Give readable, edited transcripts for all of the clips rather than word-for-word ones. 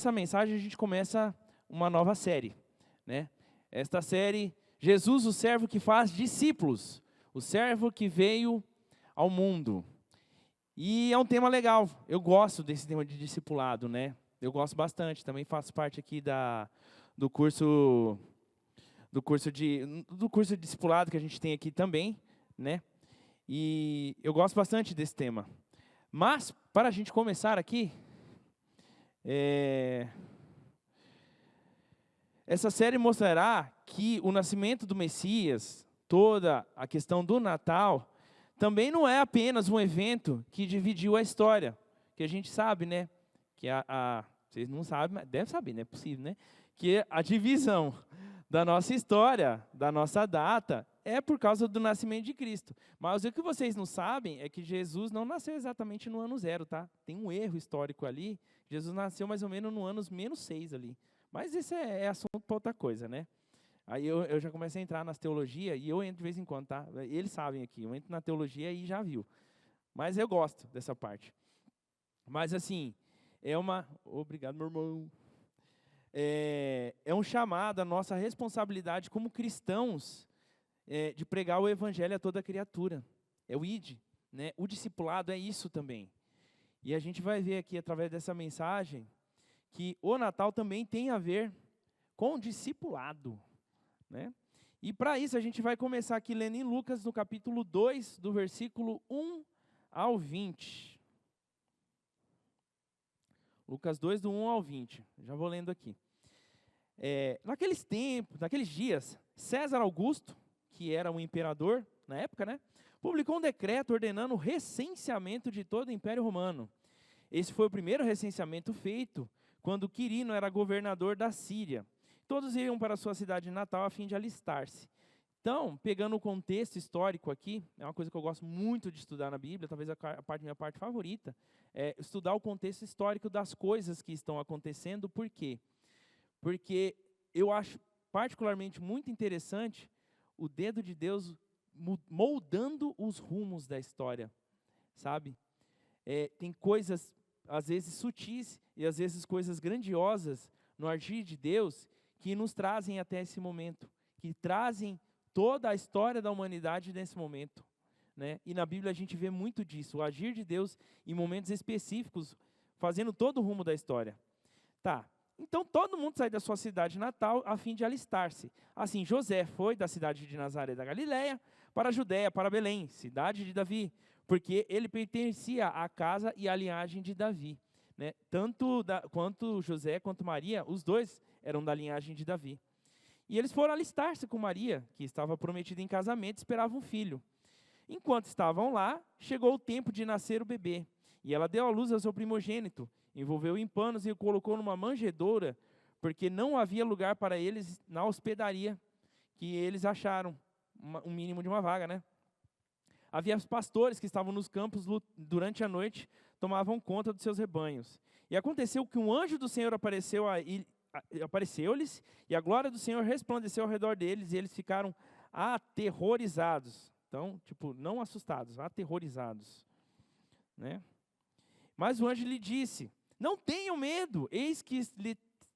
essa mensagem a gente começa uma nova série, né? Esta série, Jesus, o servo que faz discípulos, o servo que veio ao mundo. E é um tema legal, eu gosto desse tema de discipulado, né? Eu gosto bastante, também faço parte aqui do curso de discipulado que a gente tem aqui também, né? E eu gosto bastante desse tema. Mas, para a gente começar aqui, essa série mostrará que o nascimento do Messias, toda a questão do Natal, também não é apenas um evento que dividiu a história, que a gente sabe, né? Que vocês não sabem, mas deve saber, não é possível, né? Que a divisão da nossa história, da nossa data, é por causa do nascimento de Cristo. Mas o que vocês não sabem é que Jesus não nasceu exatamente no ano 0, tá? Tem um erro histórico ali. Jesus nasceu mais ou menos no ano -6 ali. Mas isso é assunto para outra coisa, né? Aí eu já comecei a entrar nas teologias, e eu entro de vez em quando, tá? Eles sabem aqui, eu entro na teologia e já viu. Mas eu gosto dessa parte. Mas assim, Obrigado, meu irmão. É um chamado, a nossa responsabilidade como cristãos, de pregar o evangelho a toda criatura. É o ID, né? O discipulado é isso também. E a gente vai ver aqui, através dessa mensagem, que o Natal também tem a ver com o discipulado, né? E para isso a gente vai começar aqui lendo em Lucas, no capítulo 2, do versículo 1 ao 20. Lucas 2, do 1 ao 20. Já vou lendo aqui. Naqueles dias, César Augusto, que era um imperador na época, né, publicou um decreto ordenando o recenseamento de todo o Império Romano. Esse foi o primeiro recenseamento feito quando Quirino era governador da Síria. Todos iam para a sua cidade natal a fim de alistar-se. Então, pegando o contexto histórico aqui, é uma coisa que eu gosto muito de estudar na Bíblia, talvez minha parte favorita, é estudar o contexto histórico das coisas que estão acontecendo. Por quê? Porque eu acho particularmente muito interessante o dedo de Deus moldando os rumos da história, sabe? Tem coisas, às vezes, sutis e às vezes coisas grandiosas no agir de Deus que nos trazem até esse momento, que trazem toda a história da humanidade nesse momento, né? E na Bíblia a gente vê muito disso, o agir de Deus em momentos específicos, fazendo todo o rumo da história. Tá, então todo mundo sai da sua cidade natal a fim de alistar-se. Assim, José foi da cidade de Nazaré da Galileia para a Judéia, para Belém, cidade de Davi, porque ele pertencia à casa e à linhagem de Davi, né? Quanto José quanto Maria, os dois eram da linhagem de Davi. E eles foram alistar-se com Maria, que estava prometida em casamento e esperava um filho. Enquanto estavam lá, chegou o tempo de nascer o bebê. E ela deu à luz ao seu primogênito, envolveu-o em panos e o colocou numa manjedoura, porque não havia lugar para eles na hospedaria que eles acharam, um mínimo de uma vaga, né? Havia pastores que estavam nos campos durante a noite, tomavam conta dos seus rebanhos. E aconteceu que um anjo do Senhor apareceu-lhes, e a glória do Senhor resplandeceu ao redor deles, e eles ficaram aterrorizados. Então, não assustados, aterrorizados, né? Mas o anjo lhe disse: não tenham medo, eis que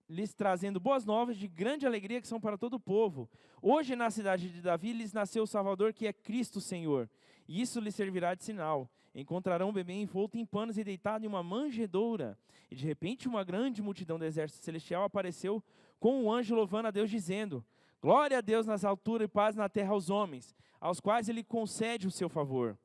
lhes trazendo boas novas de grande alegria que são para todo o povo. Hoje na cidade de Davi lhes nasceu o Salvador, que é Cristo Senhor. E isso lhes servirá de sinal. Encontrarão um bebê envolto em panos e deitado em uma manjedoura. E de repente uma grande multidão do exército celestial apareceu com um anjo louvando a Deus, dizendo: glória a Deus nas alturas e paz na terra aos homens, aos quais Ele concede o seu favor.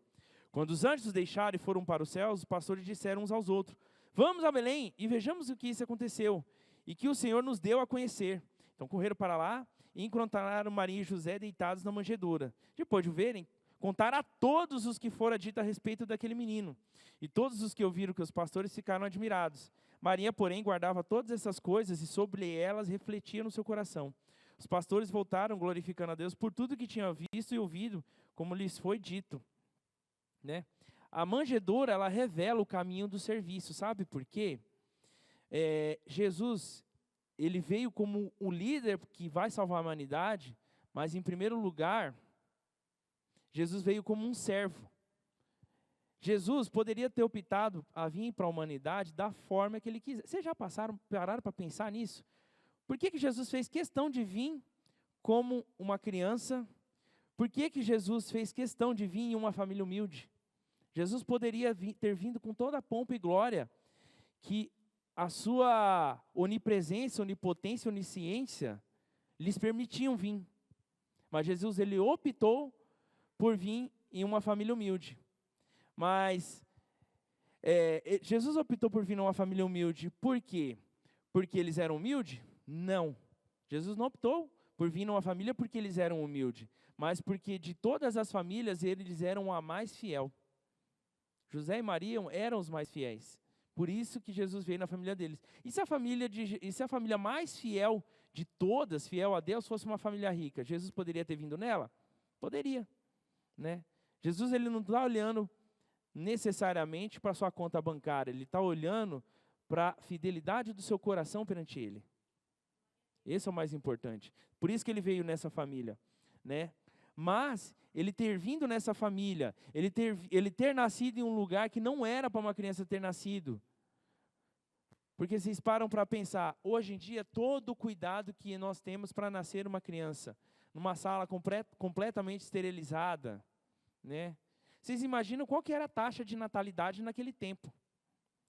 Quando os anjos os deixaram e foram para os céus, os pastores disseram uns aos outros: vamos a Belém e vejamos o que isso aconteceu, e que o Senhor nos deu a conhecer. Então correram para lá e encontraram Maria e José deitados na manjedoura. Depois de o verem, contaram a todos os que fora dito a respeito daquele menino. E todos os que ouviram que os pastores ficaram admirados. Maria, porém, guardava todas essas coisas e sobre elas refletia no seu coração. Os pastores voltaram glorificando a Deus por tudo que tinham visto e ouvido, como lhes foi dito, né? A manjedoura, ela revela o caminho do serviço, sabe por quê? Jesus, ele veio como o líder que vai salvar a humanidade, mas em primeiro lugar, Jesus veio como um servo. Jesus poderia ter optado a vir para a humanidade da forma que ele quiser. Vocês já pararam para pensar nisso? Por que Jesus fez questão de vir como uma criança? Por que Jesus fez questão de vir em uma família humilde? Jesus poderia ter vindo com toda a pompa e glória, que a sua onipresença, onipotência, onisciência lhes permitiam vir. Mas Jesus, ele optou por vir em uma família humilde. Mas Jesus optou por vir numa família humilde por quê? Porque eles eram humildes? Não. Jesus não optou por vir numa família porque eles eram humildes, mas porque de todas as famílias eles eram a mais fiel. José e Maria eram os mais fiéis. Por isso que Jesus veio na família deles. E se a família mais fiel de todas, fiel a Deus, fosse uma família rica, Jesus poderia ter vindo nela? Poderia, né? Jesus, ele não está olhando necessariamente para a sua conta bancária, ele está olhando para a fidelidade do seu coração perante ele. Esse é o mais importante. Por isso que ele veio nessa família, né? Mas ele ter vindo nessa família, ele ter nascido em um lugar que não era para uma criança ter nascido. Porque vocês param para pensar, hoje em dia, todo o cuidado que nós temos para nascer uma criança, numa sala completamente esterilizada, né? Vocês imaginam qual que era a taxa de natalidade naquele tempo?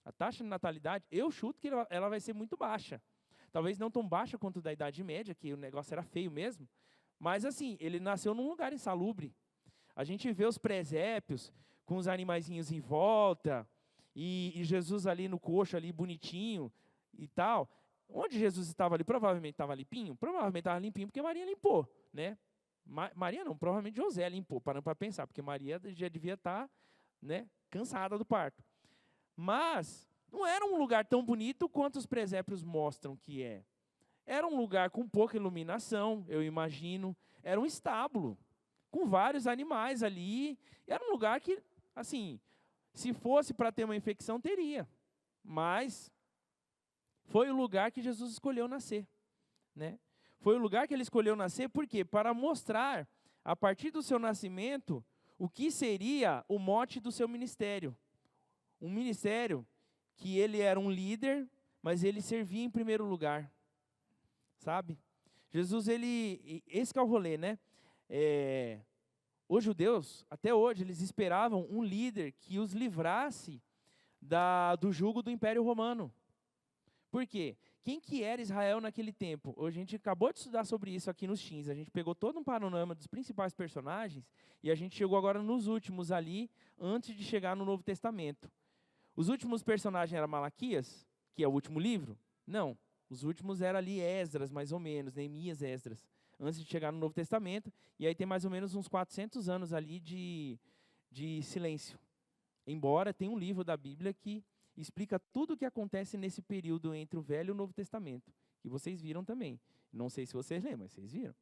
A taxa de natalidade, eu chuto que ela vai ser muito baixa. Talvez não tão baixa quanto da Idade Média, que o negócio era feio mesmo. Mas assim, ele nasceu num lugar insalubre. A gente vê os presépios com os animaizinhos em volta, e Jesus ali no coxo, ali bonitinho e tal. Onde Jesus estava ali? Provavelmente estava limpinho? Provavelmente estava limpinho porque Maria limpou, né? Maria não, provavelmente José limpou, parando para pensar, porque Maria já devia estar, né, cansada do parto. Mas não era um lugar tão bonito quanto os presépios mostram que é. Era um lugar com pouca iluminação, eu imagino. Era um estábulo, com vários animais ali. Era um lugar que, assim, se fosse para ter uma infecção, teria. Mas foi o lugar que Jesus escolheu nascer, né? Foi o lugar que ele escolheu nascer, por quê? Para mostrar, a partir do seu nascimento, o que seria o mote do seu ministério. Um ministério que ele era um líder, mas ele servia em primeiro lugar. Sabe? Jesus, esse que é o rolê, né? Os judeus, até hoje, eles esperavam um líder que os livrasse do jugo do Império Romano. Por quê? Quem que era Israel naquele tempo? Hoje a gente acabou de estudar sobre isso aqui nos Teens. A gente pegou todo um panorama dos principais personagens e a gente chegou agora nos últimos ali, antes de chegar no Novo Testamento. Os últimos personagens eram Malaquias, que é o último livro? Não. Os últimos eram ali Esdras, mais ou menos, Neemias, Esdras, antes de chegar no Novo Testamento. E aí tem mais ou menos uns 400 anos ali de silêncio. Embora tenha um livro da Bíblia que explica tudo o que acontece nesse período entre o Velho e o Novo Testamento. Que vocês viram também. Não sei se vocês lembram, mas vocês viram.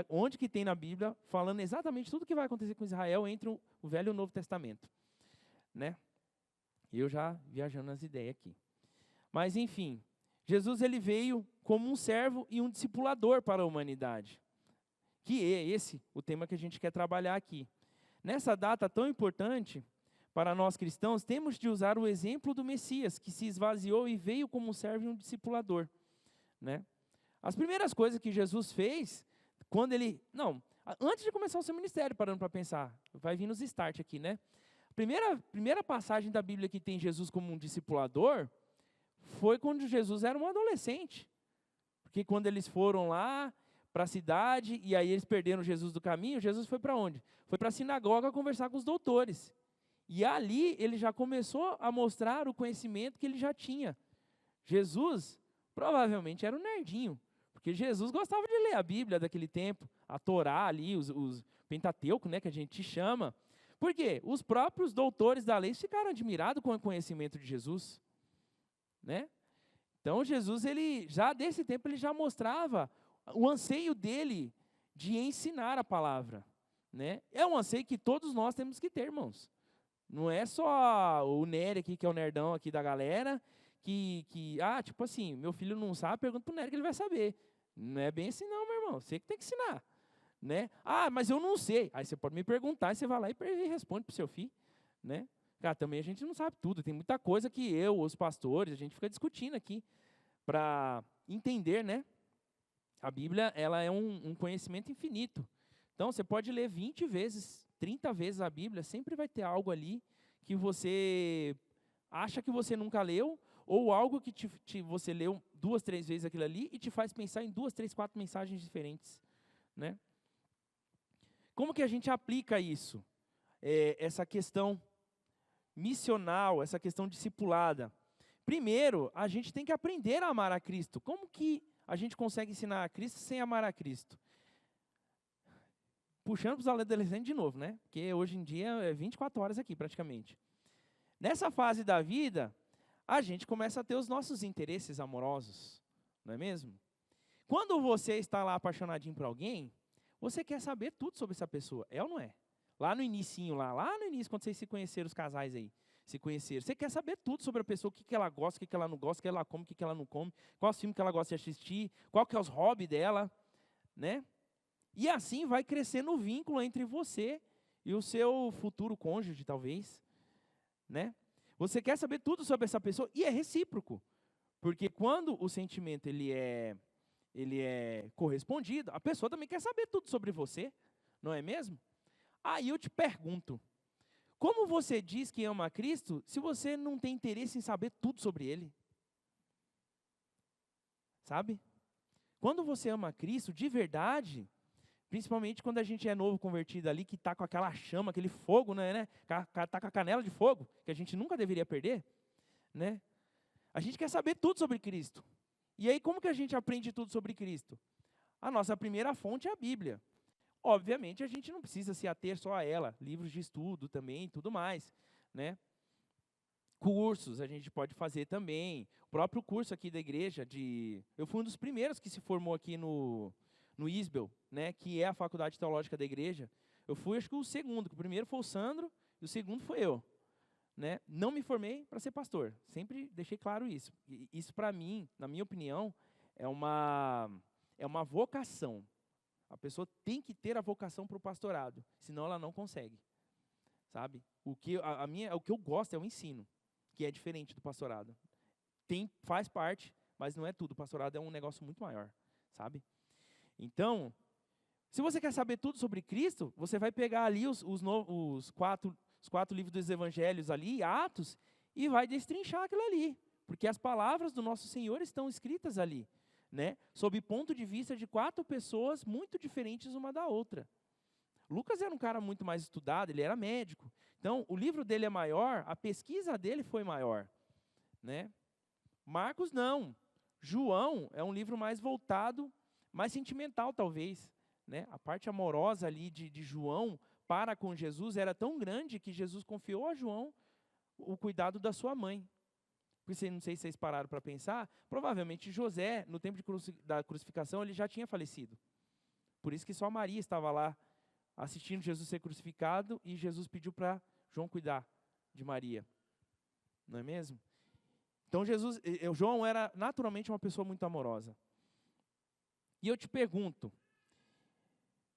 Onde que tem na Bíblia falando exatamente tudo o que vai acontecer com Israel entre o Velho e o Novo Testamento. Né? Eu já viajando nas ideias aqui. Mas, enfim, Jesus, ele veio como um servo e um discipulador para a humanidade. Que é esse o tema que a gente quer trabalhar aqui. Nessa data tão importante, para nós cristãos, temos de usar o exemplo do Messias, que se esvaziou e veio como um servo e um discipulador. Né? As primeiras coisas que Jesus fez, antes de começar o seu ministério, parando para pensar, vai vir nos start aqui, né? A primeira passagem da Bíblia que tem Jesus como um discipulador foi quando Jesus era um adolescente. Porque quando eles foram lá para a cidade, e aí eles perderam Jesus do caminho, Jesus foi para onde? Foi para a sinagoga conversar com os doutores. E ali ele já começou a mostrar o conhecimento que ele já tinha. Jesus provavelmente era um nerdinho, porque Jesus gostava de ler a Bíblia daquele tempo, a Torá ali, os Pentateuco, né, que a gente chama. Por quê? Os próprios doutores da lei ficaram admirados com o conhecimento de Jesus. Né? Então Jesus, já desse tempo, ele já mostrava o anseio dele de ensinar a palavra. Né? É um anseio que todos nós temos que ter, irmãos. Não é só o Nery aqui, que é o nerdão aqui da galera, tipo assim, meu filho não sabe, pergunta pro Nery que ele vai saber. Não é bem assim não, meu irmão, você que tem que ensinar. Né? Mas eu não sei. Aí você pode me perguntar, e você vai lá e responde pro seu filho. né? Cara, também a gente não sabe tudo, tem muita coisa que eu, os pastores, a gente fica discutindo aqui para entender, né? A Bíblia, ela é um conhecimento infinito. Então, você pode ler 20 vezes, 30 vezes a Bíblia, sempre vai ter algo ali que você acha que você nunca leu, ou algo que você leu 2, 3 vezes aquilo ali e te faz pensar em 2, 3, 4 mensagens diferentes, né? Como que a gente aplica isso? Essa questão missional, essa questão discipulada. Primeiro, a gente tem que aprender a amar a Cristo. Como que a gente consegue ensinar a Cristo sem amar a Cristo? Puxando para os adolescentes de novo, né? Porque hoje em dia é 24 horas aqui, praticamente. Nessa fase da vida, a gente começa a ter os nossos interesses amorosos, não é mesmo? Quando você está lá apaixonadinho por alguém, você quer saber tudo sobre essa pessoa, é ou não é? Lá no inicinho, lá no início, quando vocês se conheceram, os casais aí, se conheceram, você quer saber tudo sobre a pessoa, o que ela gosta, o que ela não gosta, o que ela come, o que ela não come, qual o filme que ela gosta de assistir, qual que é os hobbies dela, né? E assim vai crescendo o vínculo entre você e o seu futuro cônjuge, talvez, né? Você quer saber tudo sobre essa pessoa e é recíproco, porque quando o sentimento ele é correspondido, a pessoa também quer saber tudo sobre você, não é mesmo? Aí eu te pergunto, como você diz que ama a Cristo se você não tem interesse em saber tudo sobre Ele? Sabe? Quando você ama a Cristo, de verdade, principalmente quando a gente é novo convertido ali, que está com aquela chama, aquele fogo, né? Está com a canela de fogo, que a gente nunca deveria perder, né? A gente quer saber tudo sobre Cristo. E aí, como que a gente aprende tudo sobre Cristo? A nossa primeira fonte é a Bíblia. Obviamente, a gente não precisa se ater só a ela, livros de estudo também, tudo mais, né? Cursos a gente pode fazer também. O próprio curso aqui da igreja, eu fui um dos primeiros que se formou aqui no ISBEL, né, que é a Faculdade Teológica da Igreja. Eu fui, acho que o segundo, que o primeiro foi o Sandro e o segundo foi eu. Né? Não me formei para ser pastor, sempre deixei claro isso. E isso, para mim, na minha opinião, é uma vocação. A pessoa tem que ter a vocação para o pastorado, senão ela não consegue. Sabe? O que eu gosto é o ensino, que é diferente do pastorado. Faz parte, mas não é tudo. O pastorado é um negócio muito maior, sabe? Então, se você quer saber tudo sobre Cristo, você vai pegar ali os quatro livros dos evangelhos ali, Atos, e vai destrinchar aquilo ali. Porque as palavras do nosso Senhor estão escritas ali, né? Sob ponto de vista de 4 pessoas muito diferentes uma da outra. Lucas era um cara muito mais estudado, ele era médico. Então, o livro dele é maior, a pesquisa dele foi maior, né? Marcos não. João é um livro mais voltado, mais sentimental talvez, né? A parte amorosa ali de João para com Jesus era tão grande que Jesus confiou a João o cuidado da sua mãe. Porque não sei se vocês pararam para pensar, provavelmente José, no tempo da crucificação, ele já tinha falecido. Por isso que só Maria estava lá assistindo Jesus ser crucificado e Jesus pediu para João cuidar de Maria. Não é mesmo? Então João era naturalmente uma pessoa muito amorosa. E eu te pergunto,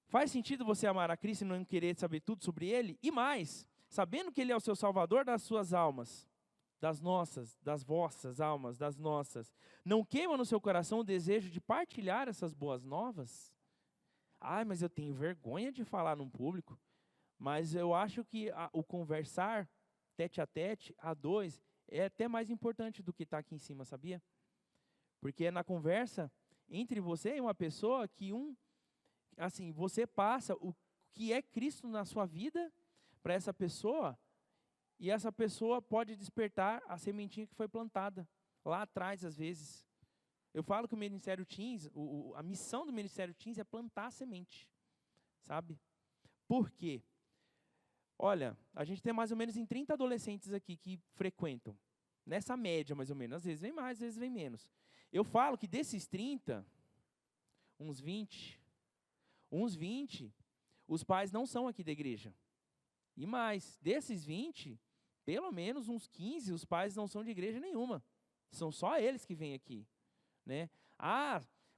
faz sentido você amar a Cristo e não querer saber tudo sobre Ele? E mais, sabendo que Ele é o seu Salvador das suas almas, das nossas, das vossas almas, das nossas, não queima no seu coração o desejo de partilhar essas boas novas? Mas eu tenho vergonha de falar num público. Mas eu acho que o conversar tete a tete, a dois, é até mais importante do que estar aqui em cima, sabia? Porque é na conversa entre você e uma pessoa que assim, você passa o que é Cristo na sua vida para essa pessoa, e essa pessoa pode despertar a sementinha que foi plantada lá atrás, às vezes. Eu falo que o Ministério Teens, a missão do Ministério Teens é plantar a semente, sabe? Por quê? Olha, a gente tem mais ou menos em 30 adolescentes aqui que frequentam, nessa média mais ou menos, às vezes vem mais, às vezes vem menos. Eu falo que desses 30, uns 20, os pais não são aqui da igreja. E mais, desses 20, pelo menos uns 15, os pais não são de igreja nenhuma. São só eles que vêm aqui, né?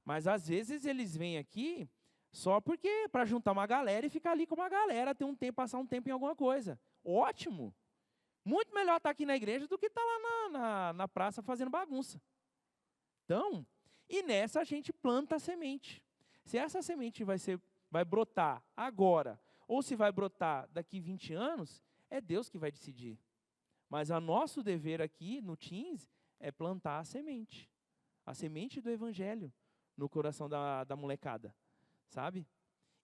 Mas às vezes eles vêm aqui só porque para juntar uma galera e ficar ali com uma galera, ter passar um tempo em alguma coisa. Ótimo, Muito melhor estar aqui na igreja do que estar lá na praça fazendo bagunça. Então, e nessa a gente planta a semente. Se essa semente vai brotar agora, ou se vai brotar daqui 20 anos, é Deus que vai decidir. Mas o nosso dever aqui no Teens é plantar a semente do evangelho no coração da molecada, sabe?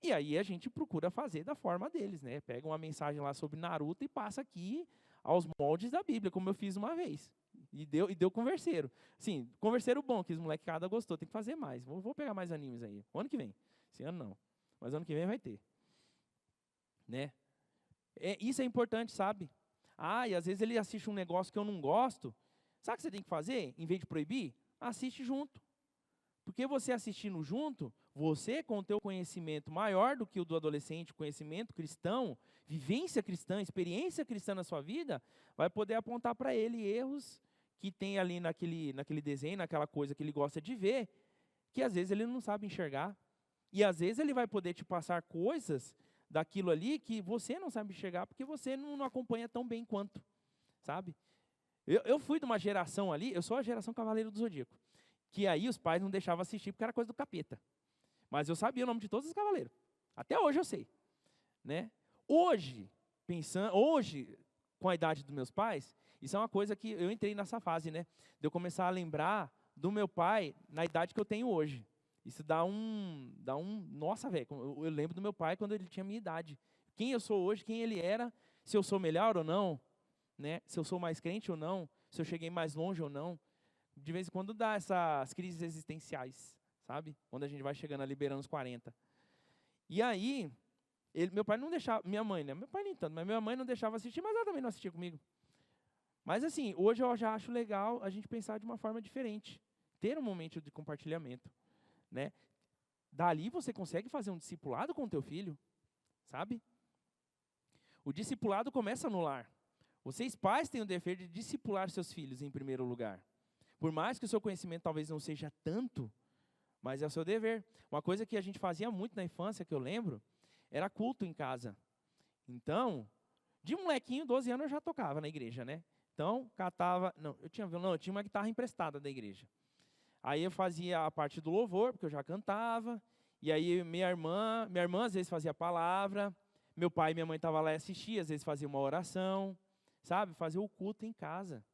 E aí a gente procura fazer da forma deles, né? Pega uma mensagem lá sobre Naruto e passa aqui aos moldes da Bíblia, como eu fiz uma vez. E deu converseiro. Sim, converseiro bom, que os molecadas gostou, tem que fazer mais. Vou pegar mais animes aí. O ano que vem. Esse ano não. Mas ano que vem vai ter. Né? Isso é importante, sabe? E às vezes ele assiste um negócio que eu não gosto. Sabe o que você tem que fazer? Em vez de proibir, assiste junto. Porque você assistindo junto, você com o teu conhecimento maior do que o do adolescente, conhecimento cristão, vivência cristã, experiência cristã na sua vida, vai poder apontar para ele erros que tem ali naquele desenho, naquela coisa que ele gosta de ver, que às vezes ele não sabe enxergar. E às vezes ele vai poder te passar coisas daquilo ali que você não sabe enxergar, porque você não acompanha tão bem quanto, sabe? Eu fui de uma geração ali, eu sou a geração Cavaleiro do Zodíaco, que aí os pais não deixavam assistir porque era coisa do capeta. Mas eu sabia o nome de todos os cavaleiros. Até hoje eu sei, né? Hoje, com a idade dos meus pais, isso é uma coisa que eu entrei nessa fase, né? De eu começar a lembrar do meu pai na idade que eu tenho hoje. Isso nossa, velho, eu lembro do meu pai quando ele tinha a minha idade. Quem eu sou hoje, quem ele era, se eu sou melhor ou não, né? Se eu sou mais crente ou não, se eu cheguei mais longe ou não. De vez em quando dá essas crises existenciais, sabe? Quando a gente vai chegando ali beirando os 40. E aí, meu pai não deixava, minha mãe, né? Meu pai nem tanto, mas minha mãe não deixava assistir, mas ela também não assistia comigo. Mas assim, hoje eu já acho legal a gente pensar de uma forma diferente. Ter um momento de compartilhamento, né? Dali você consegue fazer um discipulado com o teu filho, sabe? O discipulado começa no lar. Vocês pais têm o dever de discipular seus filhos em primeiro lugar. Por mais que o seu conhecimento talvez não seja tanto, mas é o seu dever. Uma coisa que a gente fazia muito na infância, que eu lembro, era culto em casa. Então, de molequinho, 12 anos, eu já tocava na igreja, né? Então, eu tinha uma guitarra emprestada da igreja. Aí eu fazia a parte do louvor, porque eu já cantava. E aí minha irmã às vezes fazia a palavra. Meu pai e minha mãe estavam lá e assistiam, às vezes fazia uma oração. Sabe? Fazia o culto em casa,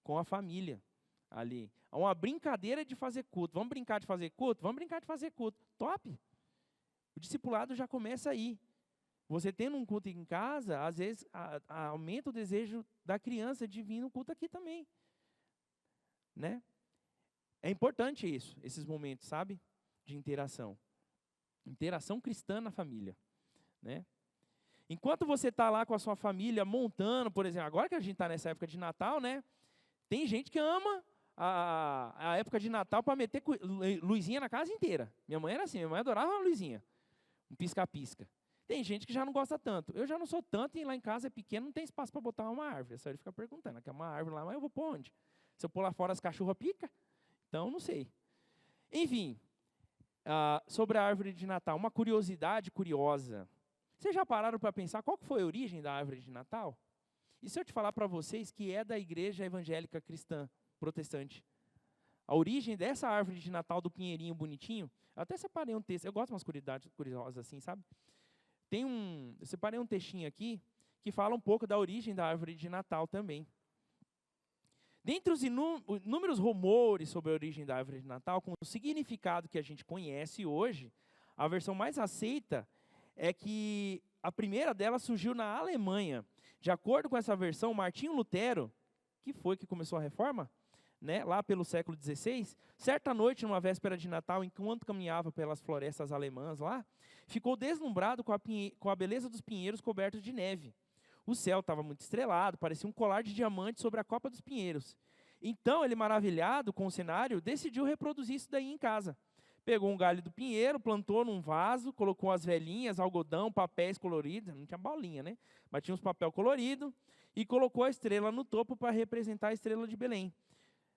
com a família. Ali. Uma brincadeira de fazer culto. Vamos brincar de fazer culto? Vamos brincar de fazer culto. Top! O discipulado já começa aí. Você tendo um culto em casa, às vezes aumenta o desejo da criança de vir no culto aqui também. Né? É importante isso, esses momentos, sabe? De interação. Interação cristã na família. Né? Enquanto você está lá com a sua família montando, por exemplo, agora que a gente está nessa época de Natal, né? Tem gente que ama a época de Natal para meter luzinha na casa inteira. Minha mãe era assim, minha mãe adorava uma luzinha. Um pisca-pisca. Tem gente que já não gosta tanto. Eu já não sou tanto e lá em casa é pequeno, não tem espaço para botar uma árvore. Só ele fica perguntando, quer uma árvore lá, mas eu vou pôr onde? Se eu pôr lá fora as cachorras pica? Então, não sei. Enfim, sobre a árvore de Natal, uma curiosidade curiosa. Vocês já pararam para pensar qual que foi a origem da árvore de Natal? E se eu te falar para vocês que é da igreja evangélica cristã protestante? A origem dessa árvore de Natal do pinheirinho bonitinho, eu até separei um texto, eu gosto de umas curiosidades curiosas assim, sabe? Eu separei um textinho aqui que fala um pouco da origem da árvore de Natal também. Dentre os inúmeros rumores sobre a origem da árvore de Natal, com o significado que a gente conhece hoje, a versão mais aceita é que a primeira delas surgiu na Alemanha. De acordo com essa versão, Martinho Lutero, que foi que começou a reforma, né, lá pelo século XVI, certa noite, numa véspera de Natal, enquanto caminhava pelas florestas alemãs lá, ficou deslumbrado com a beleza dos pinheiros cobertos de neve. O céu estava muito estrelado, parecia um colar de diamantes sobre a copa dos pinheiros. Então, ele, maravilhado com o cenário, decidiu reproduzir isso daí em casa. Pegou um galho do pinheiro, plantou num vaso, colocou as velhinhas, algodão, papéis coloridos, não tinha bolinha, né? Mas tinha uns papel colorido, e colocou a estrela no topo para representar a estrela de Belém.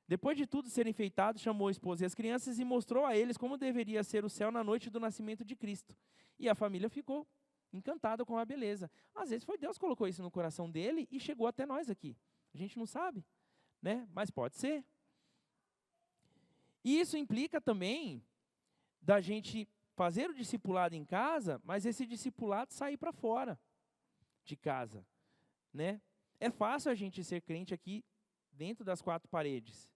Depois de tudo ser enfeitado, chamou a esposa e as crianças e mostrou a eles como deveria ser o céu na noite do nascimento de Cristo. E a família ficou encantado com a beleza. Às vezes foi Deus que colocou isso no coração dele e chegou até nós aqui. A gente não sabe, né? Mas pode ser. E isso implica também da gente fazer o discipulado em casa, mas esse discipulado sair para fora de casa, né? É fácil a gente ser crente aqui dentro das quatro paredes.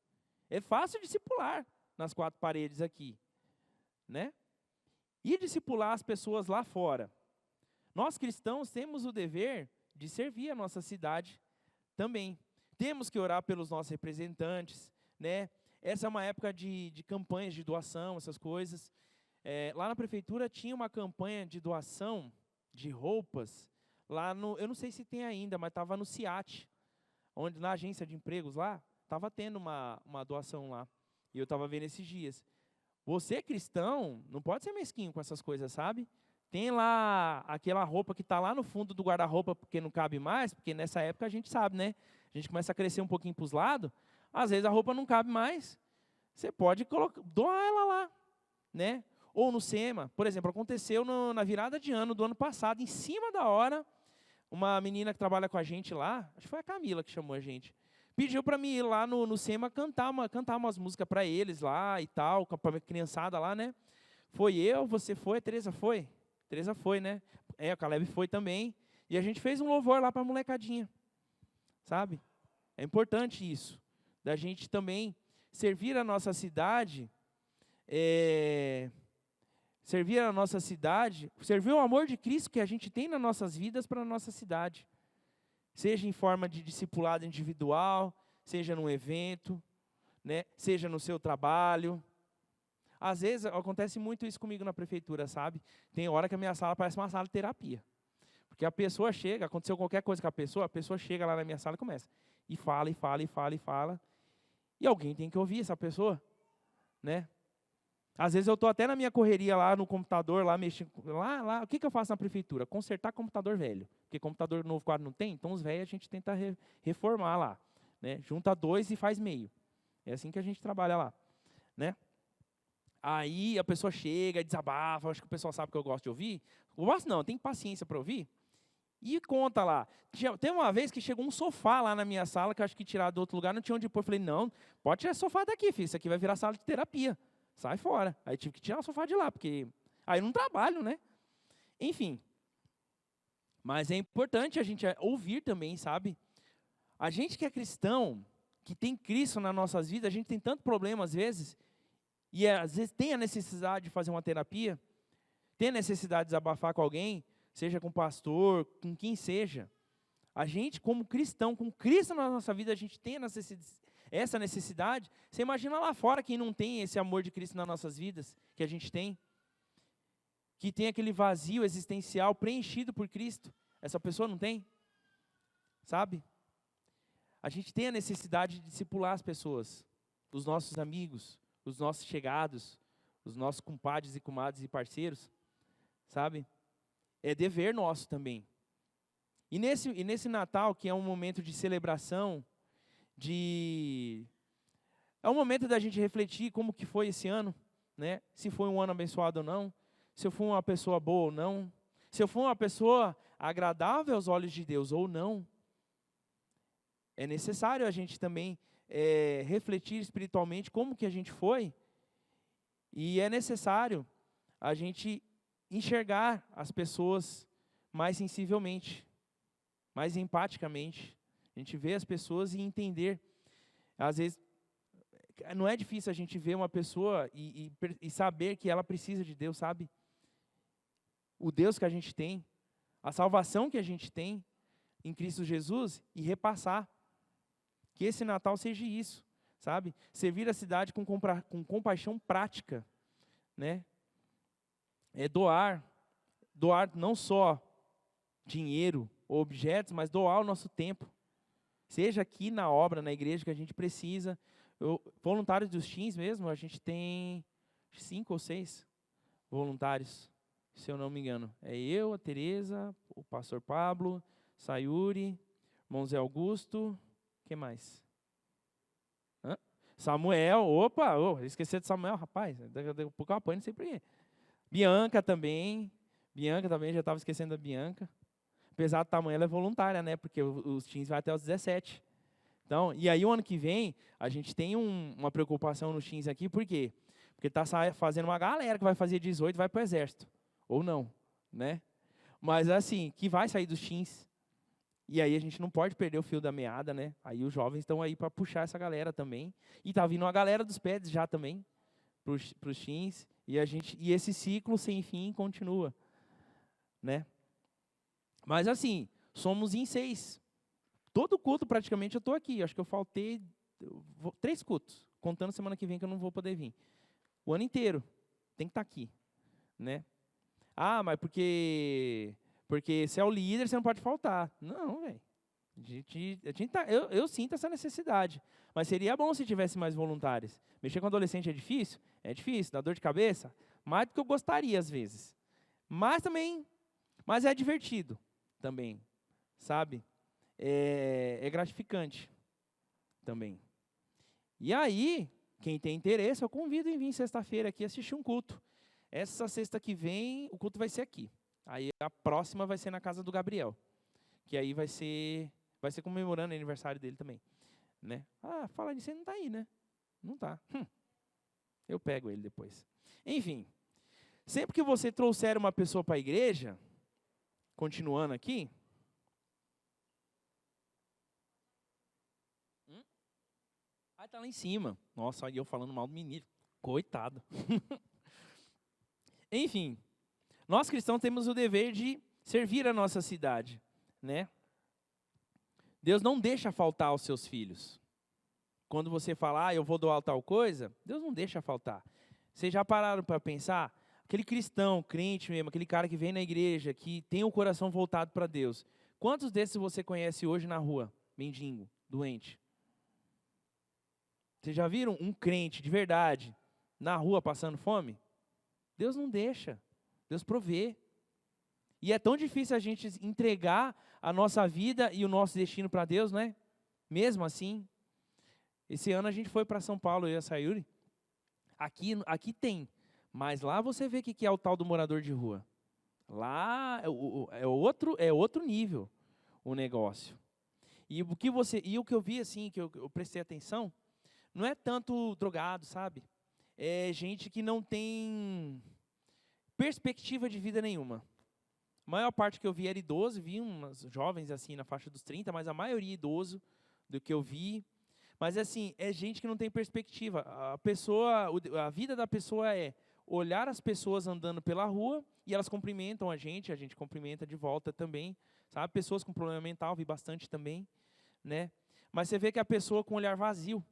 É fácil discipular nas quatro paredes aqui, né? E discipular as pessoas lá fora. Nós cristãos temos o dever de servir a nossa cidade também. Temos que orar pelos nossos representantes, né? Essa é uma época de campanhas de doação, essas coisas. Lá na prefeitura tinha uma campanha de doação de roupas, lá no, eu não sei se tem ainda, mas estava no CIAT, onde na agência de empregos lá, estava tendo uma doação lá. E eu estava vendo esses dias. Você, cristão, não pode ser mesquinho com essas coisas, sabe? Tem lá aquela roupa que está lá no fundo do guarda-roupa porque não cabe mais, porque nessa época a gente sabe, né? A gente começa a crescer um pouquinho para os lados, às vezes a roupa não cabe mais. Você pode doar ela lá, né? Ou no SEMA, por exemplo, aconteceu na virada de ano do ano passado, em cima da hora, uma menina que trabalha com a gente lá, acho que foi a Camila que chamou a gente, pediu para mim ir lá no SEMA cantar umas músicas para eles lá e tal, para a criançada lá, né? Foi eu, você foi, a Tereza foi? Tereza foi, né? A Caleb foi também. E a gente fez um louvor lá para a molecadinha, sabe? É importante isso, da gente também servir a nossa cidade, servir o amor de Cristo que a gente tem nas nossas vidas para a nossa cidade. Seja em forma de discipulado individual, seja num evento, né? Seja no seu trabalho. Às vezes, acontece muito isso comigo na prefeitura, sabe? Tem hora que a minha sala parece uma sala de terapia. Porque a pessoa chega, aconteceu qualquer coisa com a pessoa chega lá na minha sala e começa. E fala, e fala, e fala, e fala. E alguém tem que ouvir essa pessoa, né? Às vezes eu estou até na minha correria lá no computador, lá mexendo. Lá, o que eu faço na prefeitura? Consertar computador velho. Porque computador novo quase não tem, então os velhos a gente tenta reformar lá. Né? Junta dois e faz meio. É assim que a gente trabalha lá. Né? Aí a pessoa chega, desabafa, acho que o pessoal sabe que eu gosto de ouvir. Eu gosto não, tem paciência para ouvir. E conta lá. Tem uma vez que chegou um sofá lá na minha sala, que eu acho que tiraram do outro lugar, não tinha onde pôr. Eu falei, não, pode tirar esse sofá daqui, filho, isso aqui vai virar sala de terapia. Sai fora. Aí tive que tirar o sofá de lá, porque aí eu não trabalho, né? Enfim. Mas é importante a gente ouvir também, sabe? A gente que é cristão, que tem Cristo nas nossas vidas, a gente tem tanto problema às vezes, e às vezes tem a necessidade de fazer uma terapia, tem a necessidade de desabafar com alguém, seja com o pastor, com quem seja. A gente, como cristão, com Cristo na nossa vida, a gente tem essa necessidade. Você imagina lá fora quem não tem esse amor de Cristo nas nossas vidas, que a gente tem, que tem aquele vazio existencial preenchido por Cristo. Essa pessoa não tem? Sabe? A gente tem a necessidade de discipular as pessoas, os nossos amigos, os nossos chegados, os nossos compadres e comadres e parceiros, sabe? É dever nosso também. E nesse Natal, que é um momento de celebração, é um momento da gente refletir como que foi esse ano, né? Se foi um ano abençoado ou não, se eu fui uma pessoa boa ou não, se eu fui uma pessoa agradável aos olhos de Deus ou não. É necessário a gente também refletir espiritualmente como que a gente foi, e é necessário a gente enxergar as pessoas mais sensivelmente, mais empaticamente. A gente vê as pessoas e entender. Às vezes, não é difícil a gente ver uma pessoa e saber que ela precisa de Deus, sabe? O Deus que a gente tem, a salvação que a gente tem em Cristo Jesus, e repassar. Que esse Natal seja isso, sabe? Servir a cidade com compaixão prática, né? É doar não só dinheiro ou objetos, mas doar o nosso tempo. Seja aqui na obra, na igreja, que a gente precisa. Voluntários dos teens mesmo, a gente tem 5 ou 6 voluntários, se eu não me engano. É eu, a Tereza, o pastor Pablo, Sayuri, irmão Zé Augusto, quem mais? Samuel, esqueci de Samuel, rapaz, daqui a pouco eu apanho, não sei por quê. Bianca também, Bianca também, já estava esquecendo da Bianca. Apesar do tamanho, ela é voluntária, né? Porque os teens vai até os 17. Então, e aí o ano que vem, a gente tem uma preocupação nos teens aqui, por quê? Porque está fazendo uma galera que vai fazer 18 e vai para o exército. Ou não, né? Mas assim, que vai sair dos teens. E aí a gente não pode perder o fio da meada, né? Aí os jovens estão aí para puxar essa galera também. E tá vindo uma galera dos peds já também, para os teens. E esse ciclo sem fim continua, né? Mas assim, somos em 6. Todo culto praticamente eu estou aqui. Acho que eu faltei 3 cultos, contando semana que vem que eu não vou poder vir. O ano inteiro tem que estar aqui, né? Ah, mas porque você é o líder, você não pode faltar. Não, velho. Eu sinto essa necessidade. Mas seria bom se tivesse mais voluntários. Mexer com adolescente é difícil? É difícil, dá dor de cabeça. Mais do que eu gostaria, às vezes. Mas é divertido também, sabe? É gratificante também. E aí, quem tem interesse, eu convido em vir sexta-feira aqui assistir um culto. Essa sexta que vem, o culto vai ser aqui. Aí a próxima vai ser na casa do Gabriel. Que aí vai ser comemorando o aniversário dele também, né? Ah, fala nisso, ele não está aí, né? Não está. Eu pego ele depois. Enfim, sempre que você trouxer uma pessoa para a igreja, continuando aqui, está lá em cima. Nossa, aí eu falando mal do menino. Coitado. Enfim, nós cristãos temos o dever de servir a nossa cidade, né? Deus não deixa faltar aos seus filhos. Quando você fala, eu vou doar tal coisa, Deus não deixa faltar. Vocês já pararam para pensar? Aquele cristão, crente mesmo, aquele cara que vem na igreja, que tem o coração voltado para Deus. Quantos desses você conhece hoje na rua? Mendigo, doente. Vocês já viram um crente de verdade na rua passando fome? Deus não deixa. Deus provê. E é tão difícil a gente entregar a nossa vida e o nosso destino para Deus, né? Mesmo assim. Esse ano a gente foi para São Paulo, eu e a Sayuri. Aqui tem. Mas lá você vê o que é o tal do morador de rua. Lá é outro nível o negócio. E o que eu vi, assim, que eu prestei atenção, não é tanto drogado, sabe? É gente que não tem perspectiva de vida nenhuma. A maior parte que eu vi era idoso, vi umas jovens assim na faixa dos 30, mas a maioria idoso do que eu vi. Mas assim, é gente que não tem perspectiva. A vida da pessoa é olhar as pessoas andando pela rua e elas cumprimentam a gente cumprimenta de volta também, sabe? Pessoas com problema mental, vi bastante também, né? Mas você vê que a pessoa com olhar vazio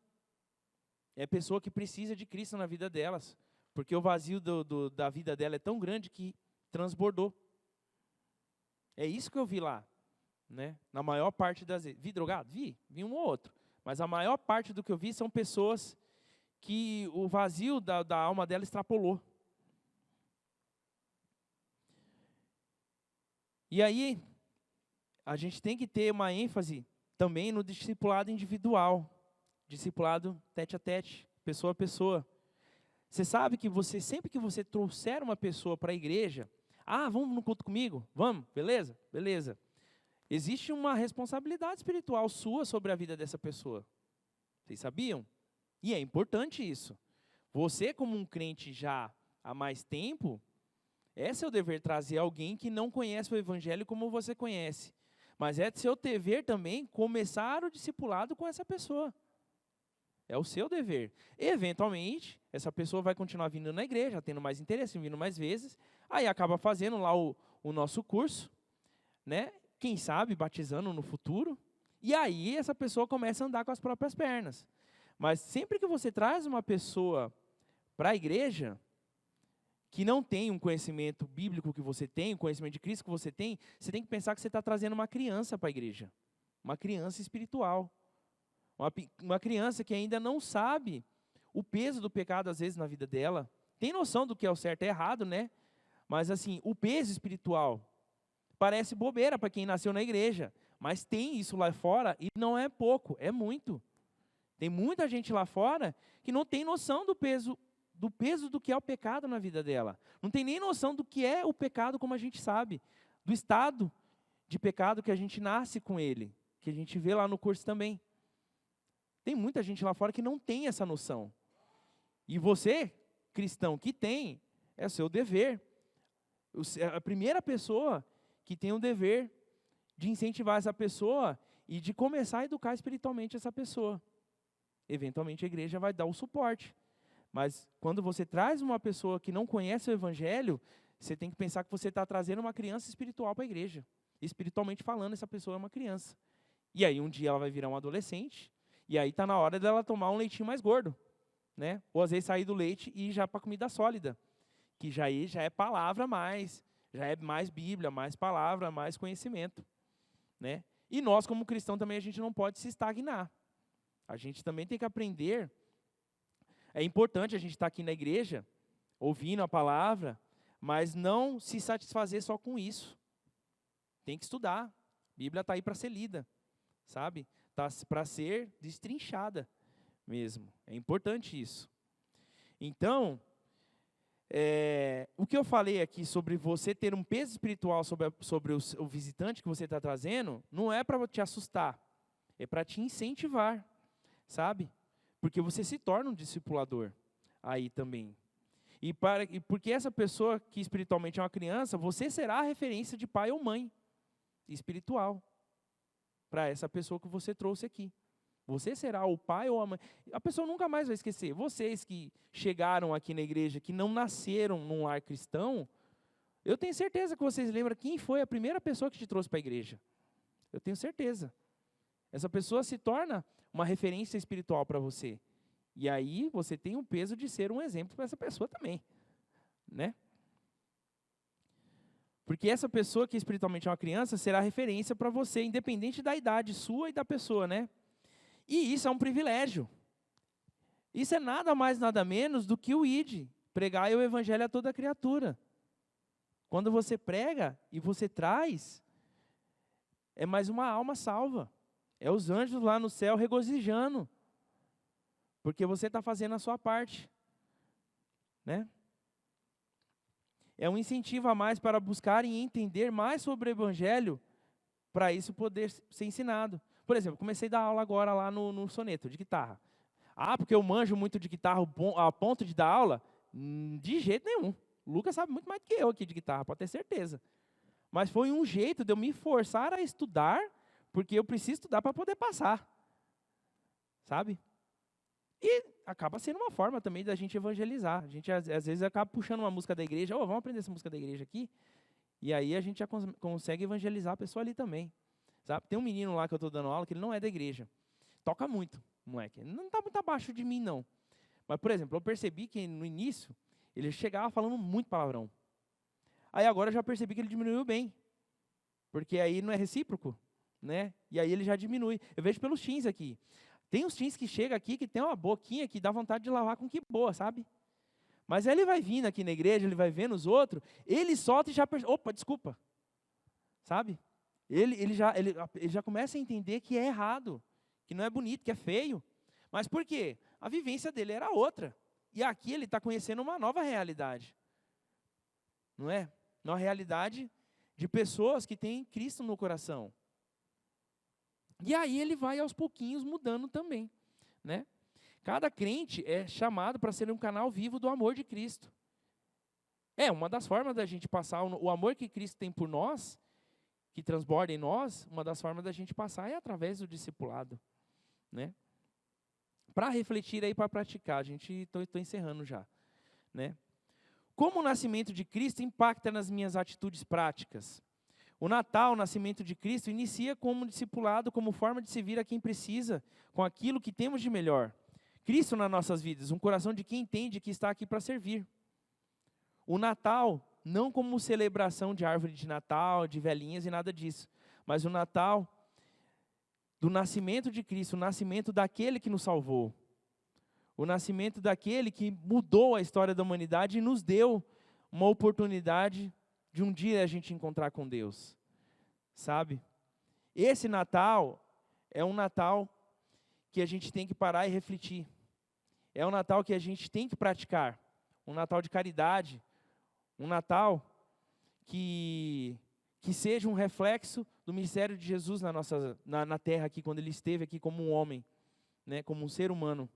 é a pessoa que precisa de Cristo na vida delas, porque o vazio da vida dela é tão grande que transbordou. É isso que eu vi lá, né? Na maior parte das vezes. Vi drogado? Vi um ou outro. Mas a maior parte do que eu vi são pessoas que o vazio da alma dela extrapolou. E aí, a gente tem que ter uma ênfase também no discipulado individual. Discipulado tete a tete, pessoa a pessoa. Você sabe que sempre que você trouxer uma pessoa para a igreja, vamos no culto comigo? Vamos, beleza? Beleza. Existe uma responsabilidade espiritual sua sobre a vida dessa pessoa. Vocês sabiam? E é importante isso. Você, como um crente já há mais tempo, é seu dever trazer alguém que não conhece o evangelho como você conhece. Mas é seu dever também começar o discipulado com essa pessoa. É o seu dever. Eventualmente, essa pessoa vai continuar vindo na igreja, tendo mais interesse, vindo mais vezes. Aí acaba fazendo lá o nosso curso, né? Quem sabe batizando no futuro. E aí essa pessoa começa a andar com as próprias pernas. Mas sempre que você traz uma pessoa para a igreja, que não tem um conhecimento bíblico que você tem, um conhecimento de Cristo que você tem que pensar que você está trazendo uma criança para a igreja. Uma criança espiritual. Uma criança que ainda não sabe o peso do pecado, às vezes, na vida dela. Tem noção do que é o certo e errado, né? Mas, assim, o peso espiritual parece bobeira para quem nasceu na igreja. Mas tem isso lá fora e não é pouco, é muito. Tem muita gente lá fora que não tem noção do peso do peso do que é o pecado na vida dela. Não tem nem noção do que é o pecado como a gente sabe, do estado de pecado que a gente nasce com ele, que a gente vê lá no curso também. Tem muita gente lá fora que não tem essa noção. E você, cristão, que tem, é o seu dever. A primeira pessoa que tem o dever de incentivar essa pessoa e de começar a educar espiritualmente essa pessoa. Eventualmente a igreja vai dar o suporte. Mas quando você traz uma pessoa que não conhece o evangelho, você tem que pensar que você está trazendo uma criança espiritual para a igreja. Espiritualmente falando, essa pessoa é uma criança. E aí um dia ela vai virar um adolescente, e aí está na hora dela tomar um leitinho mais gordo, né? Ou às vezes sair do leite e ir já para comida sólida, que já é palavra mais, já é mais Bíblia, mais palavra, mais conhecimento, né? E nós como cristão também a gente não pode se estagnar. A gente também tem que aprender. É importante a gente estar aqui na igreja, ouvindo a palavra, mas não se satisfazer só com isso. Tem que estudar. A Bíblia está aí para ser lida, sabe? Está para ser destrinchada mesmo. É importante isso. Então, o que eu falei aqui sobre você ter um peso espiritual sobre o visitante que você está trazendo, não é para te assustar, é para te incentivar, sabe? Porque você se torna um discipulador aí também. E porque essa pessoa que espiritualmente é uma criança, você será a referência de pai ou mãe espiritual para essa pessoa que você trouxe aqui. Você será o pai ou a mãe. A pessoa nunca mais vai esquecer. Vocês que chegaram aqui na igreja, que não nasceram num lar cristão, eu tenho certeza que vocês lembram quem foi a primeira pessoa que te trouxe para a igreja. Eu tenho certeza. Essa pessoa se torna uma referência espiritual para você. E aí você tem o peso de ser um exemplo para essa pessoa também, né? Porque essa pessoa que espiritualmente é uma criança será referência para você, independente da idade sua e da pessoa, né? E isso é um privilégio. Isso é nada mais, nada menos do que o ID, pregar o evangelho a toda criatura. Quando você prega e você traz, é mais uma alma salva. É os anjos lá no céu regozijando. Porque você está fazendo a sua parte, né? É um incentivo a mais para buscarem e entender mais sobre o evangelho, para isso poder ser ensinado. Por exemplo, comecei a dar aula agora lá no soneto, de guitarra. Ah, porque eu manjo muito de guitarra a ponto de dar aula? De jeito nenhum. O Lucas sabe muito mais do que eu aqui de guitarra, pode ter certeza. Mas foi um jeito de eu me forçar a estudar, porque eu preciso estudar para poder passar. Sabe? E acaba sendo uma forma também da gente evangelizar. A gente, às vezes, acaba puxando uma música da igreja. Vamos aprender essa música da igreja aqui? E aí a gente já consegue evangelizar a pessoa ali também. Sabe? Tem um menino lá que eu estou dando aula que ele não é da igreja. Toca muito, moleque. Ele não está muito abaixo de mim, não. Mas, por exemplo, eu percebi que no início ele chegava falando muito palavrão. Aí agora eu já percebi que ele diminuiu bem. Porque aí não é recíproco, né? E aí ele já diminui. Eu vejo pelos teens aqui. Tem uns teens que chegam aqui que tem uma boquinha que dá vontade de lavar com que boa, sabe? Mas aí ele vai vindo aqui na igreja, ele vai vendo os outros, ele solta e já opa, desculpa. Sabe? Ele já começa a entender que é errado, que não é bonito, que é feio. Mas por quê? A vivência dele era outra. E aqui ele está conhecendo uma nova realidade. Não é? Uma realidade de pessoas que têm Cristo no coração. E aí ele vai aos pouquinhos mudando também, né? Cada crente é chamado para ser um canal vivo do amor de Cristo. É uma das formas da gente passar o amor que Cristo tem por nós, que transborda em nós, uma das formas da gente passar é através do discipulado, né? Para refletir aí, para praticar, a gente estou encerrando já, né? Como o nascimento de Cristo impacta nas minhas atitudes práticas? O Natal, o nascimento de Cristo, inicia como discipulado, como forma de servir a quem precisa, com aquilo que temos de melhor. Cristo nas nossas vidas, um coração de quem entende que está aqui para servir. O Natal, não como celebração de árvore de Natal, de velhinhas e nada disso, mas o Natal do nascimento de Cristo, o nascimento daquele que nos salvou. O nascimento daquele que mudou a história da humanidade e nos deu uma oportunidade de um dia a gente encontrar com Deus, sabe? Esse Natal é um Natal que a gente tem que parar e refletir. É um Natal que a gente tem que praticar. um Natal de caridade, um Natal que seja um reflexo do ministério de Jesus na terra aqui, quando ele esteve aqui como um homem, né, como um ser humano.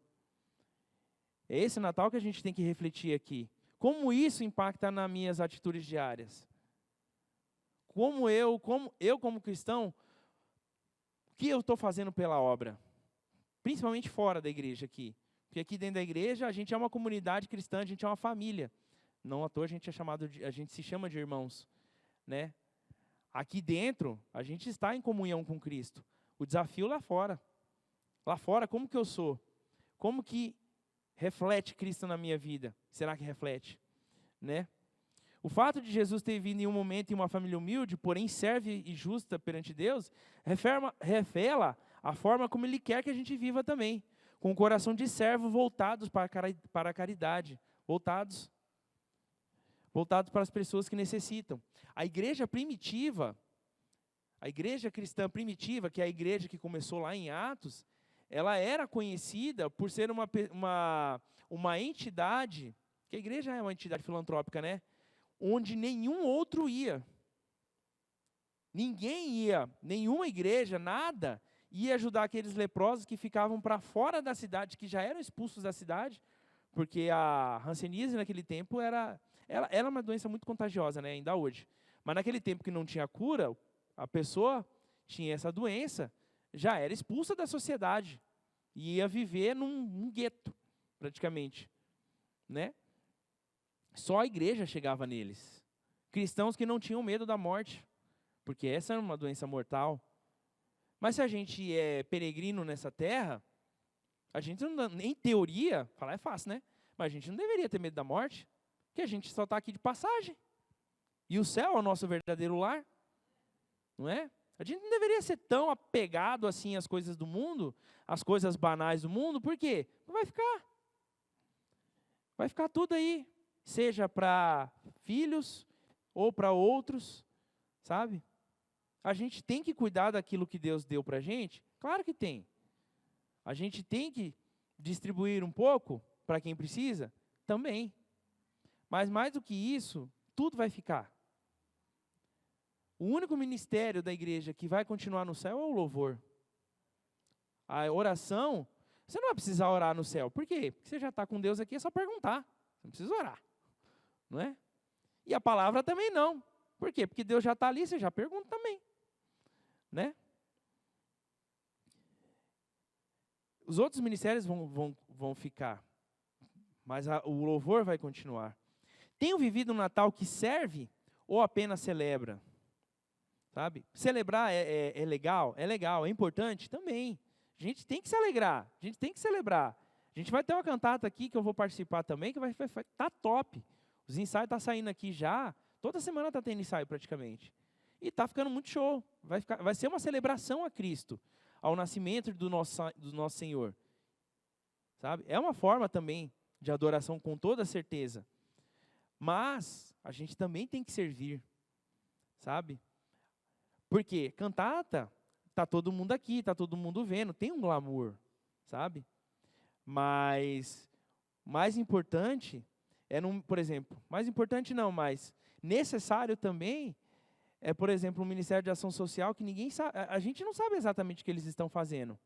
É esse Natal que a gente tem que refletir aqui. Como isso impacta nas minhas atitudes diárias? Como como cristão, o que eu estou fazendo pela obra? Principalmente fora da igreja aqui. Porque aqui dentro da igreja a gente é uma comunidade cristã, a gente é uma família. Não à toa a gente a gente se chama de irmãos, né? Aqui dentro a gente está em comunhão com Cristo. O desafio lá fora. Lá fora, como que eu sou? Como que reflete Cristo na minha vida? Será que reflete? Né? O fato de Jesus ter vindo em um momento em uma família humilde, porém serve e justa perante Deus, revela a forma como Ele quer que a gente viva também, com o coração de servo voltados para a caridade, voltados para as pessoas que necessitam. A igreja primitiva, a igreja cristã primitiva, que é a igreja que começou lá em Atos, ela era conhecida por ser uma entidade, que a igreja é uma entidade filantrópica, né? Onde nenhum outro ia. Ninguém ia, nenhuma igreja, nada, ia ajudar aqueles leprosos que ficavam para fora da cidade, que já eram expulsos da cidade, porque a hanseníase naquele tempo ela é uma doença muito contagiosa, né, ainda hoje. Mas naquele tempo que não tinha cura, a pessoa tinha essa doença, já era expulsa da sociedade, e ia viver num gueto, praticamente, né? Só a igreja chegava neles. Cristãos que não tinham medo da morte, porque essa era uma doença mortal. Mas se a gente é peregrino nessa terra, a gente, não, em teoria, falar é fácil, né? Mas a gente não deveria ter medo da morte, porque a gente só está aqui de passagem. E o céu é o nosso verdadeiro lar, não é? A gente não deveria ser tão apegado assim às coisas do mundo, às coisas banais do mundo, por quê? Vai ficar tudo aí, seja para filhos ou para outros, sabe? A gente tem que cuidar daquilo que Deus deu para a gente? Claro que tem. A gente tem que distribuir um pouco para quem precisa? Também. Mas mais do que isso, tudo vai ficar. O único ministério da igreja que vai continuar no céu é o louvor. A oração, você não vai precisar orar no céu. Por quê? Porque você já está com Deus aqui, é só perguntar. Você não precisa orar. Não é? E a palavra também não. Por quê? Porque Deus já está ali, você já pergunta também. Né? Os outros ministérios vão ficar, mas o louvor vai continuar. Tenho vivido um Natal que serve ou apenas celebra? Sabe? Celebrar é legal? É legal. É importante? Também. A gente tem que se alegrar, a gente tem que celebrar. A gente vai ter uma cantata aqui que eu vou participar também, que vai tá top. Os ensaios estão saindo aqui já, toda semana está tendo ensaio praticamente. E está ficando muito show. Vai ser uma celebração a Cristo, ao nascimento do nosso Senhor. Sabe? É uma forma também de adoração com toda certeza. Mas a gente também tem que servir. Sabe? Porque cantata, está todo mundo aqui, está todo mundo vendo, tem um glamour. Sabe? Mas mais importante por exemplo, mais importante não, mas necessário também é, por exemplo, um Ministério de Ação Social que ninguém sabe, a gente não sabe exatamente o que eles estão fazendo,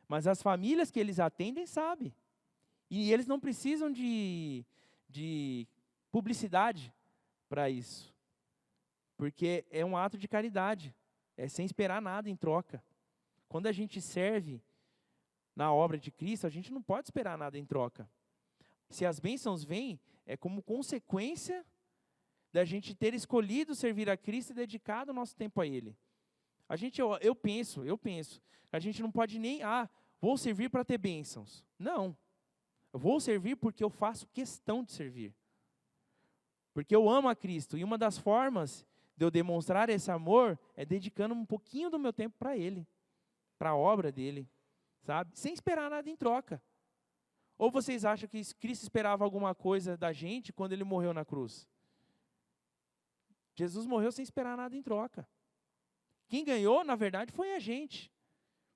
mas as famílias que eles atendem sabem. E eles não precisam de publicidade para isso, porque é um ato de caridade, é sem esperar nada em troca. Quando a gente serve na obra de Cristo, a gente não pode esperar nada em troca. Se as bênçãos vêm, é como consequência da gente ter escolhido servir a Cristo e dedicado o nosso tempo a Ele. Eu penso, a gente não pode nem, vou servir para ter bênçãos. Não, eu vou servir porque eu faço questão de servir. Porque eu amo a Cristo, e uma das formas de eu demonstrar esse amor é dedicando um pouquinho do meu tempo para Ele, para a obra dEle, sabe? Sem esperar nada em troca. Ou vocês acham que Cristo esperava alguma coisa da gente quando Ele morreu na cruz? Jesus morreu sem esperar nada em troca. Quem ganhou, na verdade, foi a gente.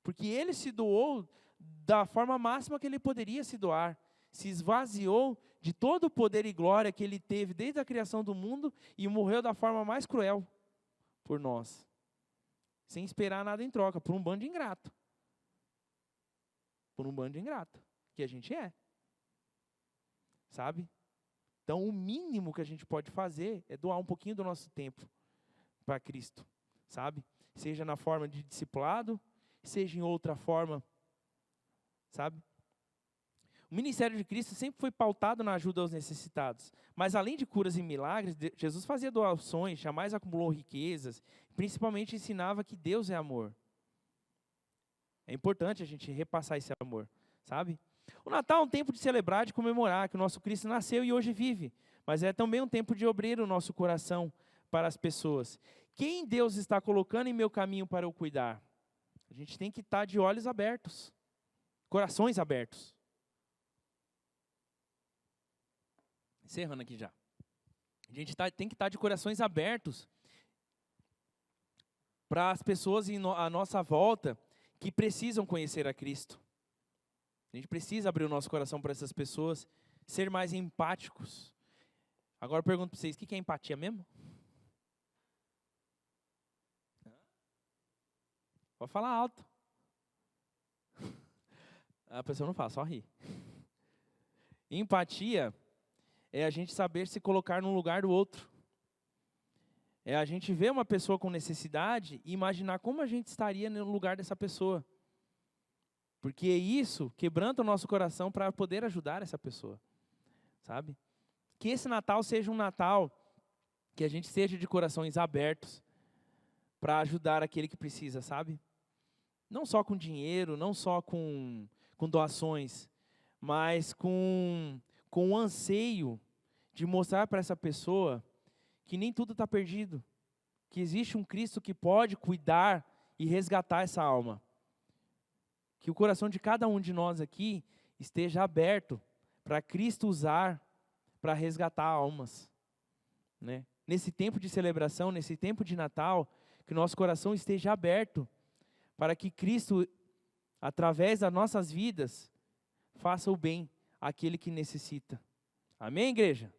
Porque Ele se doou da forma máxima que Ele poderia se doar. Se esvaziou de todo o poder e glória que ele teve desde a criação do mundo e morreu da forma mais cruel por nós, sem esperar nada em troca, por um bando de ingrato. Por um bando de ingrato, que a gente é. Sabe? Então, o mínimo que a gente pode fazer é doar um pouquinho do nosso tempo para Cristo, sabe? Seja na forma de discipulado, seja em outra forma, sabe? O ministério de Cristo sempre foi pautado na ajuda aos necessitados, mas além de curas e milagres, Jesus fazia doações, jamais acumulou riquezas, principalmente ensinava que Deus é amor. É importante a gente repassar esse amor, sabe? O Natal é um tempo de celebrar, de comemorar que o nosso Cristo nasceu e hoje vive, mas é também um tempo de abrir o nosso coração para as pessoas. Quem Deus está colocando em meu caminho para eu cuidar? A gente tem que estar de olhos abertos, corações abertos. Encerrando aqui já. A gente tem que estar de corações abertos para as pessoas à nossa volta que precisam conhecer a Cristo. A gente precisa abrir o nosso coração para essas pessoas, ser mais empáticos. Agora eu pergunto para vocês, o que é empatia mesmo? Pode falar alto. A pessoa não fala, só ri. Empatia é a gente saber se colocar no lugar do outro. É a gente ver uma pessoa com necessidade e imaginar como a gente estaria no lugar dessa pessoa. Porque isso quebranta o nosso coração para poder ajudar essa pessoa, sabe? Que esse Natal seja um Natal que a gente esteja de corações abertos para ajudar aquele que precisa, sabe? Não só com dinheiro, não só com doações, mas com o anseio de mostrar para essa pessoa que nem tudo está perdido, que existe um Cristo que pode cuidar e resgatar essa alma. Que o coração de cada um de nós aqui esteja aberto para Cristo usar para resgatar almas, né? Nesse tempo de celebração, nesse tempo de Natal, que nosso coração esteja aberto para que Cristo, através das nossas vidas, faça o bem àquele que necessita. Amém, igreja?